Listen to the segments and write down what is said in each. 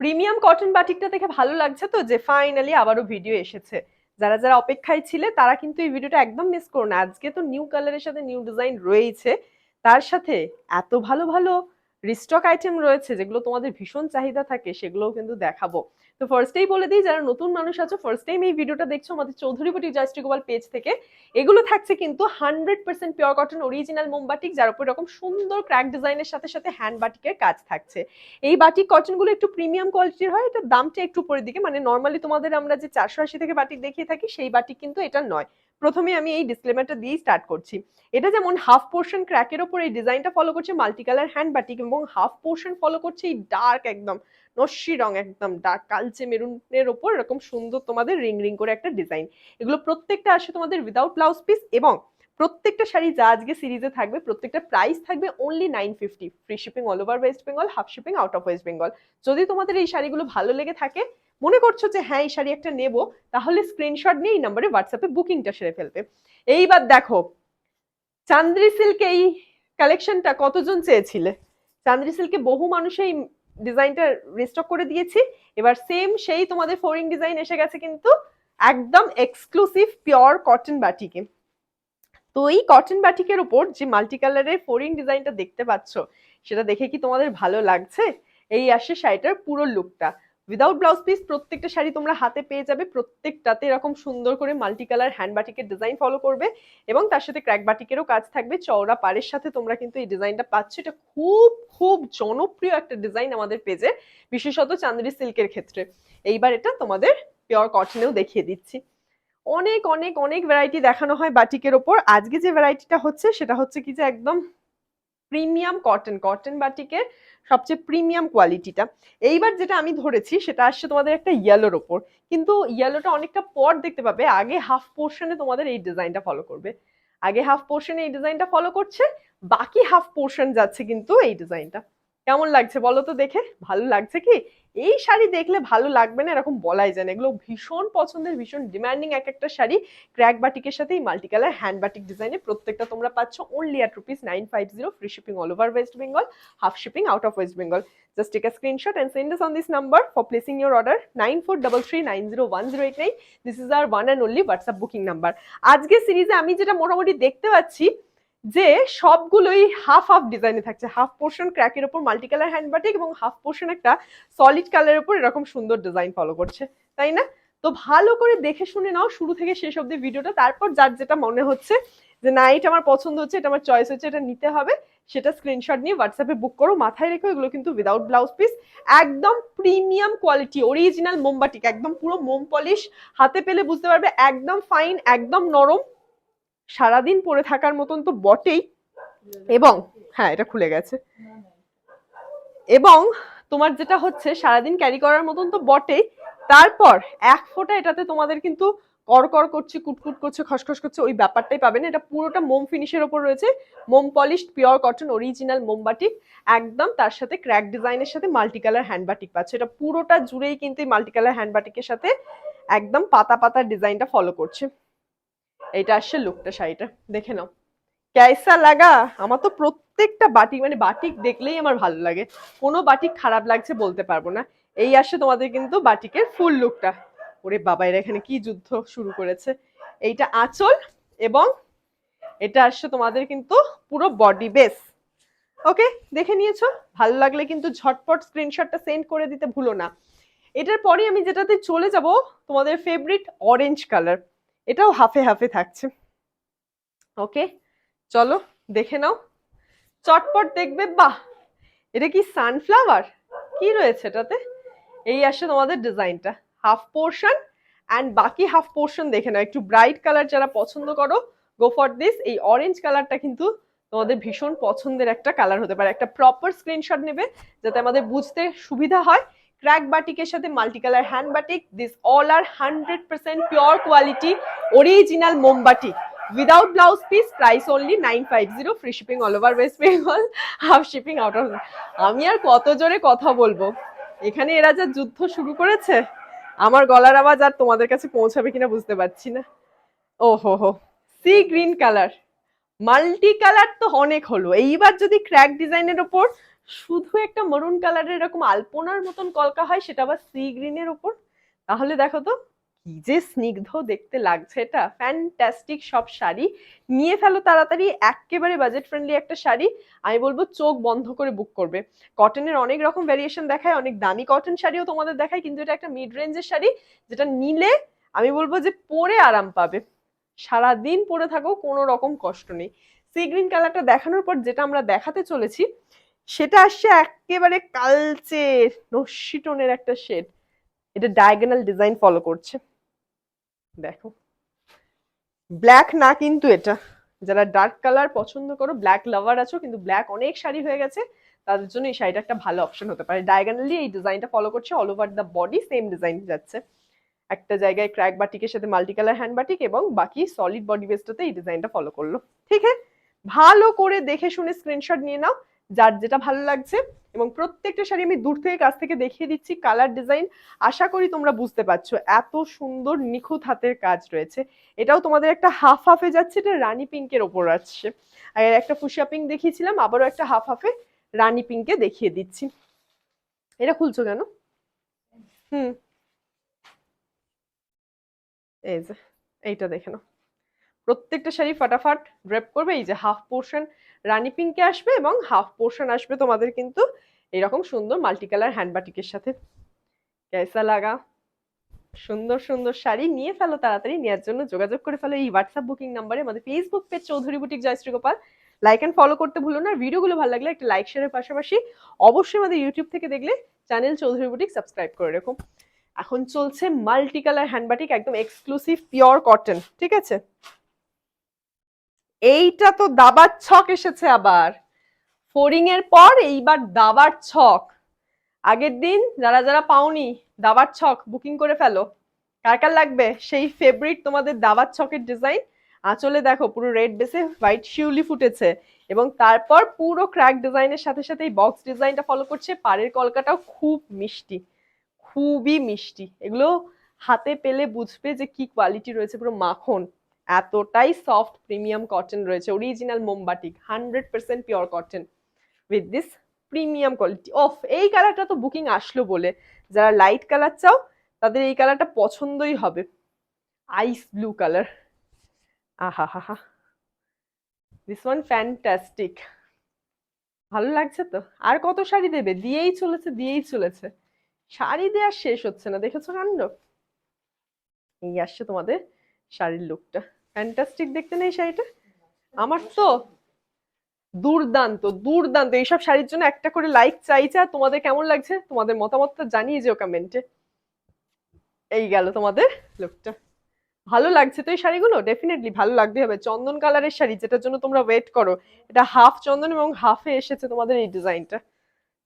Premium cotton বাটিকটা দেখে ভালো লাগছে তো যে ফাইনালি আবারও ভিডিও এসেছে। যারা যারা অপেক্ষায় ছিলে তারা কিন্তু এই ভিডিওটা একদম মিস করো না। আজকে তো নিউ কালারের সাথে নিউ ডিজাইন রয়েছে, তার সাথে এত ভালো ভালো রিস্টক আইটেম রয়েছে যেগুলো তোমাদের ভীষণ চাহিদা থাকে, সেগুলোও কিন্তু দেখাবো। তো ফার্স্টেই বলে দিই, যারা নতুন মানুষ আছো, ফার্স্ট টাইম এই ভিডিওটা দেখছো আমাদের চৌধুরী বুটিক জয়শ্রী গোপাল পেজ থেকে, এগুলো থাকছে কিন্তু 100% পিওর কটন অরিজিনাল মোমবাটিক, যার উপর এরকম সুন্দর ক্র্যাক ডিজাইনের সাথে সাথে হ্যান্ড বাটিকের কাজ থাকছে। এই বাটিক কটনগুলো একটু প্রিমিয়াম কোয়ালিটির হয়, এটার দামটা একটু উপরের দিকে, মানে নর্মালি তোমাদের আমরা যে 480 থেকে বাটিক দেখিয়ে থাকি সেই বাটিক কিন্তু এটা নয়। প্রথমে আমি এই ডিসক্লেমারটা দিয়েই স্টার্ট করছি। এটা যেমন হাফ পোর্শন ক্র্যাকের ওপর এই ডিজাইনটা ফলো করছে মাল্টি কালার হ্যান্ড বাটিক, এবং হাফ পোর্শন ফলো করছে এই ডার্ক একদম নস্যি রং, একদম ডার্ক কালচে মেরুনের ওপর এরকম সুন্দর তোমাদের রিং রিং করে একটা ডিজাইন। এগুলো প্রত্যেকটা আসে তোমাদের উইদাউট ব্লাউজ পিস, এবং প্রত্যেকটা শাড়ি যা আজকে সিরিজে থাকবে প্রত্যেকটা প্রাইস থাকবে only 950, free shipping all over West Bengal, half shipping out of West Bengal. যদি তোমাদের এই শাড়িগুলো ভালো লেগে থাকে, মনে করছো যে হ্যাঁ এই শাড়ি একটা নেবো, তাহলে স্ক্রিনশট নিয়ে এই নম্বরে হোয়াটসঅ্যাপে বুকিংটা সেরে ফেলবে। এইবার দেখো চান্দ্রি সিল্ক এই কালেকশনটা কতজন চেয়েছিলে। চান্দ্রি সিল্কে বহু মানুষ এই ডিজাইনটা রিস্টক করে দিয়েছি। এবার সেম সেই তোমাদের ফোরিং ডিজাইন এসে গেছে কিন্তু একদম এক্সক্লুসিভ পিওর কটন বাটিকে। তো এই কটন বাটিকের উপর যে মাল্টি কালারের ফোরিং ডিজাইনটা দেখতে পাচ্ছ, সেটা দেখে কি তোমাদের ভালো লাগছে? এই আসে শাড়িটার পুরো লুকটা উইদাউট ব্লাউজ পিস। প্রত্যেকটা শাড়ি তোমরা হাতে পেয়ে যাবে, প্রত্যেকটাতে এরকম সুন্দর করে মাল্টি কালার হ্যান্ড বাটিকের ডিজাইন ফলো করবে, এবং তার সাথে ক্র্যাক বাটিকেরও কাজ থাকবে। চওড়া পাড়ের সাথে তোমরা কিন্তু এই ডিজাইনটা পাচ্ছ। এটা খুব খুব জনপ্রিয় একটা ডিজাইন আমাদের পেজে, বিশেষত চান্দেরি সিল্কের ক্ষেত্রে। এইবার এটা তোমাদের পিওর কটনেও দেখিয়ে দিচ্ছি। অনেক অনেক অনেক ভ্যারাইটি দেখানো হয় বাটিকের ওপর। আজকে যে ভ্যারাইটিটা হচ্ছে সেটা হচ্ছে কি যে একদম প্রিমিয়াম কটন, কটন বাটিকের সবচেয়ে প্রিমিয়াম কোয়ালিটিটা। এইবার যেটা আমি ধরেছি সেটা আসছে তোমাদের একটা ইয়েলোর ওপর, কিন্তু ইয়েলোটা অনেকটা পর দেখতে পাবে। আগে হাফ পোর্শনে তোমাদের এই ডিজাইনটা ফলো করবে, আগে হাফ পোর্শনে এই ডিজাইনটা ফলো করছে, বাকি হাফ পোর্শন যাচ্ছে কিন্তু এই ডিজাইনটা। কেমন লাগছে বলো তো দেখে? ভালো লাগছে কি? এই শাড়ি দেখলে ভালো লাগবে না এরকম বলাই যায় না, এগুলো ভীষণ পছন্দের, ভীষণ ডিমান্ডিং এক একটা শাড়ি। ক্র্যাক বাটিকের সাথে এই মাল্টি কালার হ্যান্ড বাটিক ডিজাইনে প্রত্যেকটা তোমরা পাচ্ছ only at ₹950, free shipping all over West Bengal, half shipping out of West Bengal. Just take a screenshot and send us on this number for placing your order 9433901089. This is our one and only WhatsApp booking number. আজকে সিরিজে আমি যেটা মোটামুটি দেখতে পাচ্ছি যে সবগুলোই half half ডিজাইনে থাকছে। হাফ পোর্শন ক্র্যাকের উপর মাল্টি কালার হ্যান্ড বাটিক, এবং হাফ পোর্শন একটা সলিড কালারের উপর এরকম সুন্দর ডিজাইন ফলো করছে, তাই না? তো ভালো করে দেখে শুনে নাও শুরু থেকে শেষ অব্দি ভিডিওটা, তারপর যার যেটা মনে হচ্ছে যে না এটা আমার পছন্দ হচ্ছে, এটা আমার চয়েস হচ্ছে, এটা নিতে হবে, সেটা স্ক্রিনশট নিয়ে হোয়াটসঅ্যাপে বুক করো। মাথায় রেখো এগুলো কিন্তু উইদাউট ব্লাউজ পিস, একদম প্রিমিয়াম কোয়ালিটি অরিজিনাল মোমবাটিক, একদম পুরো মোম পলিশ। হাতে পেলে বুঝতে পারবে একদম ফাইন, একদম নরম, সারাদিন পরে থাকার মতন তো বটেই, এবং হ্যাঁ এটা খুলে গেছে, এবং তোমার যেটা হচ্ছে সারাদিন ক্যারি করার মতন তো বটেই, তারপর এক ফোঁটা এটাতে তোমাদের কিন্তু করকর করছে, কুটকুট করছে, খসখস করছে ওই ব্যাপারটাই পাবে না। এটা পুরোটা মোম ফিনিশের ওপর রয়েছে, মোম পলিশড পিওর কটন অরিজিনাল মোমবাটিক একদম, তার সাথে ক্র্যাক ডিজাইনের সাথে মাল্টি কালার হ্যান্ড বাটিক পাচ্ছে। এটা পুরোটা জুড়েই কিন্তু এই মাল্টি কালার হ্যান্ড বাটিকের সাথে একদম পাতা পাতা ডিজাইনটা ফলো করছে। এইটা আসছে লুকটা, শাড়িটা দেখে নাও কেসা লাগা। আমার তো প্রত্যেকটা বাটিক, মানে বাটিক দেখলেই আমার ভালো লাগে, কোনো বাটিক খারাপ লাগছে বলতে পারবো না। এই আসছে তোমাদের কিন্তু বাটিকের ফুল লুকটা। ওরে বাবা, এরা এখানে কি যুদ্ধ শুরু করেছে। এইটা আঁচল, এবং এটা আসছে তোমাদের কিন্তু পুরো বডি বেস। ওকে, দেখে নিয়েছো? ভালো লাগলে কিন্তু ঝটপট স্ক্রিনশটটা সেন্ড করে দিতে ভুলো না। এটার পরে আমি যেটাতে চলে যাব, তোমাদের ফেভারিট অরেঞ্জ কালার, এটাও হাফে হাফে থাকছে। ওকে চলো দেখে নাও, চটপট দেখবে। বাহ, এটা কি সানফ্লাওয়ার, কি রয়েছে এটাতে? এই আসে তোমাদের ডিজাইনটা, হাফ পোর্শন অ্যান্ড বাকি হাফ পোর্শন দেখে নাও। একটু ব্রাইট কালার যারা পছন্দ করো, গো ফর দিস। এই অরেঞ্জ কালারটা কিন্তু তোমাদের ভীষণ পছন্দের একটা কালার হতে পারে। একটা প্রপার স্ক্রিনশট নেবে যাতে আমাদের বুঝতে সুবিধা হয়। ক্র্যাক বাটিকের সাথে multi colour hand batik, this all are 100% pure quality original মোমবাটিক without blouse piece, price only 950, free shipping all over West Bengal, half shipping out of. আমি আর কত জোরে কথা বলবো, এখানে এরা যা যুদ্ধ শুরু করেছে, আমার গলার আওয়াজ আর তোমাদের কাছে পৌঁছাবে কিনা বুঝতে পারছি না। ও হো হো, sea green colour, multi colour তো অনেক হলো। এইবার যদি ক্র্যাক ডিজাইনের ওপর শুধু একটা মরুন কালারের এরকম আলপনার মতন কলকা হয়, সেটা আবার সি গ্রিনের উপর, তাহলে দেখো তো কি যে স্নিগ্ধ দেখতে লাগছে। এটা ফ্যান্টাস্টিক সব শাড়ি নিয়ে ফেলো তাড়াতাড়ি, একেবারে বাজেট ফ্রেন্ডলি একটা শাড়ি। আমি বলবো চোখ বন্ধ করে বুক করবে। কটনের অনেক রকম ভ্যারিয়েশন দেখায়, অনেক দামি কটন শাড়িও তোমাদের দেখায়, কিন্তু এটা একটা মিড রেঞ্জের শাড়ি যেটা নিলে আমি বলবো যে পরে আরাম পাবে, সারাদিন পরে থাকো কোনো রকম কষ্ট নেই। সি গ্রিন কালারটা দেখানোর পর যেটা আমরা দেখাতে চলেছি সেটা আসছে একেবারে কালচে নস্যি টোনের একটা শেড। এটা ডায়াগোনাল ডিজাইন ফলো করছে, দেখো ব্ল্যাক না কিন্তু এটা, যারা ডার্ক কালার পছন্দ করো, ব্ল্যাক লাভার আছো কিন্তু ব্ল্যাক অনেক শাড়ি হয়ে গেছে, তাদের জন্য এই শাড়িটা একটা ভালো অপশন হতে পারে। ডায়াগোনালি এই ডিজাইনটা ফলো করছে, all over the body same design যাচ্ছে, একটা জায়গায় ক্র্যাক বাটিকের সাথে মাল্টি কালার হ্যান্ড বাটিক, এবং বাকি সলিড বডি বেসটাতে এই ডিজাইনটা ফলো করলো। ঠিক আছে, ভালো করে দেখে শুনে স্ক্রিনশট নিয়ে নাও যার যেটা ভালো লাগছে, এবং প্রত্যেকটা শাড়ি আমি দূর থেকে কাছ থেকে দেখিয়ে দিচ্ছি কালার ডিজাইন। আশা করি তোমরা বুঝতে পারছো এত সুন্দর নিখুঁত হাতের কাজ রয়েছে। এটাও তোমাদের একটা হাফ হাফে যাচ্ছে, এটা রানী পিঙ্কের ওপর আসছে, আর একটা ফুসিয়া পিঙ্ক দেখিয়েছিলাম, আবারও একটা হাফ হাফে রানী পিঙ্কে দেখিয়ে দিচ্ছি। এটা খুলছো কেন? হুম, এই যে এইটা দেখে নাও, প্রত্যেকটা শাড়ি ফাটাফাট ড্রেপ করবে। এই যে হাফ পোর্শন রানী পিঙ্কে আসবে এবং হাফ পোর্শন আসবে তোমাদের কিন্তু এরকম সুন্দর মাল্টি কালার হ্যান্ড বাটিকের সাথে। কেসা লাগা? সুন্দর সুন্দর শাড়ি নিয়ে ফেলো তাড়াতাড়ি, নেওয়ার জন্য যোগাযোগ করে ফেলো এই হোয়াটসঅ্যাপ বুকিং নাম্বারে। আমাদের Facebook page Chowdhury boutique Joyshree Gopal, like and follow করতে ভুলো না। ভিডিওগুলো ভালো লাগলে একটা লাইক শেয়ারের পাশাপাশি অবশ্যই আমাদের ইউটিউব থেকে দেখলে চ্যানেল চৌধুরী বুটিক সাবস্ক্রাইব করে রেখো। এখন চলছে মাল্টি কালার হ্যান্ড বাটিক, একদম এক্সক্লুসিভ পিওর কটন, ঠিক আছে। এইটা তো দাবার ছক এসেছে আবার, ফোরিং এর পর এইবার দাবার ছক। আগের দিন যারা যারা পাওনি দাবার ছক বুকিং করে ফেলো, কার কার লাগবে সেই ফেভারিট তোমাদের দাবার ছকের ডিজাইন। আঁচলে দেখো পুরো রেড বেসে হোয়াইট শিউলি ফুটেছে, এবং তারপর পুরো ক্র্যাক ডিজাইনের সাথে সাথে এই বক্স ডিজাইনটা ফলো করছে। পাড়ের কলকাটাও খুব মিষ্টি, খুবই মিষ্টি, এগুলো হাতে পেলে বুঝবে যে কি কোয়ালিটি রয়েছে, পুরো মাখন, এতটাই সফট প্রিমিয়াম কটন রয়েছে। অরিজিনাল মোমবাটিক 100% pure cotton with this premium quality. অফ এই কালারটা তো বুকিং আসলো বলে, যারা লাইট কালার চাও তাদের এই কালারটা পছন্দই হবে, আইস ব্লু কালার। আহা হা হা, দিস ওয়ান ফ্যান্টাস্টিক, ভালো লাগছে তো। আর কত শাড়ি দেবে, দিয়েই চলেছে দিয়েই চলেছে, শাড়ি দেওয়ার শেষ হচ্ছে না, দেখেছো কাণ্ড। এই আসছে তোমাদের শাড়ির লুকটা, ফ্যান্টাস্টিক দেখতে নেই শাড়িটা, আমার তো দুর্দান্ত দুর্দান্ত। এইসব শাড়ির জন্য একটা করে লাইক চাইছে, আর তোমাদের কেমন লাগছে তোমাদের মতামতটা জানিয়ে যেও কমেন্টে। এই গেল তোমাদের লুকটা, ভালো লাগছে তো এই শাড়িগুলো? ডেফিনেটলি ভালো লাগবে হবে। চন্দন কালারের শাড়ি যেটার জন্য তোমরা ওয়েট করো, এটা হাফ চন্দন এবং হাফে এসেছে তোমাদের এই ডিজাইনটা।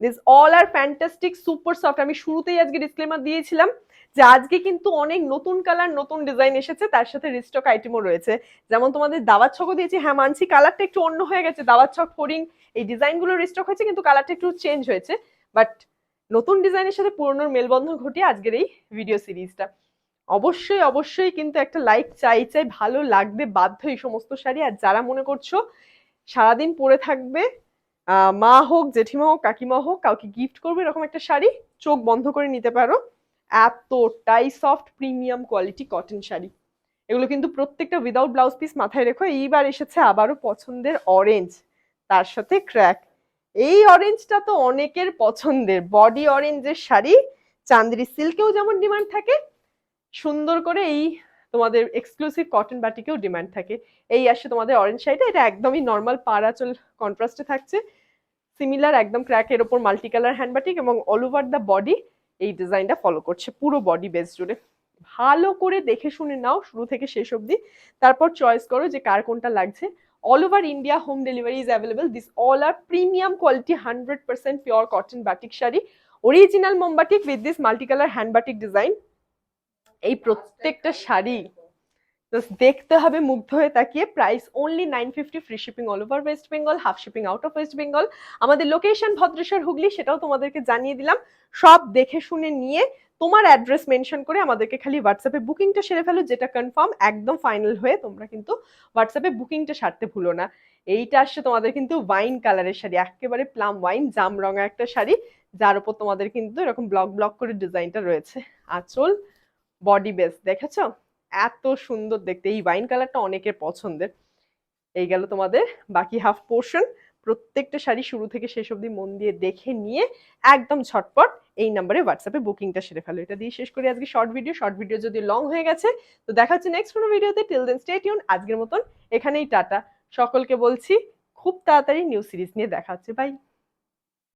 This all are fantastic super soft. আমি শুরুতেই আজকে ডিসক্লেমার দিয়েছিলাম যে আজকে কিন্তু অনেক নতুন কালার নতুন ডিজাইন এসেছে, তার সাথে রিস্টক আইটেমও রয়েছে। যেমন তোমাদের দাওয়াত ছকও দিয়েছি, হ্যাঁ মানছি কালারটা একটু অন্য হয়ে গেছে, দাওয়াত ছক ফোরিং এই ডিজাইনগুলো রিস্টক হয়েছে কিন্তু কালারটা একটু চেঞ্জ হয়েছে, বাট নতুন ডিজাইনের সাথে পুরনোর মেলবন্ধন ঘটিয়ে আজকের এই ভিডিও সিরিজটা। অবশ্যই অবশ্যই কিন্তু একটা লাইক চাই চাই, ভালো লাগবে বাধ্য এই সমস্ত শাড়ি। আর যারা মনে করছো সারাদিন পরে থাকবে, মা হোক জেঠিমা হোক কাকিমা হোক কাউকে গিফট করবে এরকম একটা শাড়ি, চোখ বন্ধ করে নিতে পারো। এতটাই soft premium quality cotton sari, এগুলো কিন্তু প্রত্যেকটা উইদাউট ব্লাউজ পিস। মাথায় রেখো এইবার এসেছে আবারও পছন্দের অরেঞ্জ, তার সাথে ক্র্যাক। এই অরেঞ্জটা তো অনেকের পছন্দের, বডি অরেঞ্জের শাড়ি চান্দেরি সিল্কেও যেমন ডিমান্ড থাকে, সুন্দর করে এই তোমাদের এক্সক্লুসিভ কটন বাটিকেও ডিমান্ড থাকে। এই আসছে তোমাদের অরেঞ্জ শাড়িটা, এটা একদমই নর্মাল পাড় আঁচল কন্ট্রাস্টে থাকছে, সিমিলার একদম ক্র্যাকের ওপর মাল্টি কালার হ্যান্ড বাটিক, এবং অল ওভার দ্য বডি এই ডিজাইনটা ফলো করছে পুরো বডি বেস জুড়ে। ভালো করে দেখে শুনে নাও শুরু থেকে শেষ অবধি, তারপর চয়েস করো যে কার কোনটা লাগছে। All over India home delivery is available. This all are premium quality 100% pure cotton batik sari, original মোমবাটিক with this multi colour hand batik design. এই প্রত্যেকটা শাড়ি জাস্ট দেখতে হবে মুগ্ধ হয়ে তাকিয়ে। Price only 950, free shipping all over West Bengal, half shipping out of West Bengal. আমাদের location Bhadreswar Hooghly, সেটাও তোমাদেরকে জানিয়ে দিলাম। সব দেখে শুনে নিয়ে তোমার অ্যাড্রেস মেনশন করে আমাদেরকে খালি হোয়াটসঅ্যাপে বুকিংটা সেরে ফেলো, যেটা কনফার্ম একদম ফাইনাল হয়ে তোমরা কিন্তু হোয়াটসঅ্যাপে বুকিংটা সারতে ভুলো না। এইটা আসছে তোমাদের কিন্তু ওয়াইন কালারের শাড়ি, একেবারে প্লাম ওয়াইন জাম রঙা একটা শাড়ি, যার উপর তোমাদের কিন্তু এরকম ব্লক ব্লক করে ডিজাইনটা রয়েছে। আঁচল, বডি বেস দেখেছো, এত সুন্দর দেখতে। এই ওয়াইন কালারটা অনেকের পছন্দের। এই গেল তোমাদের বাকি হাফ পোর্শন। প্রত্যেকটা শাড়ি শুরু থেকে শেষ অবধি মন দিয়ে দেখে নিয়ে একদম ঝটপট এই নাম্বারে হোয়াটসঅ্যাপে বুকিংটা সেরে ফেলো। এটা দিয়ে শেষ করি আজকে শর্ট ভিডিও। শর্ট ভিডিও যদি লং হয়ে গেছে তো দেখা হচ্ছে নেক্সট কোনো ভিডিওতে। Till then stay tune. আজকের মতন এখানেই টাটা। সকলকে বলছি খুব তাড়াতাড়ি নিউ সিরিজ নিয়ে দেখা হচ্ছে। বাই।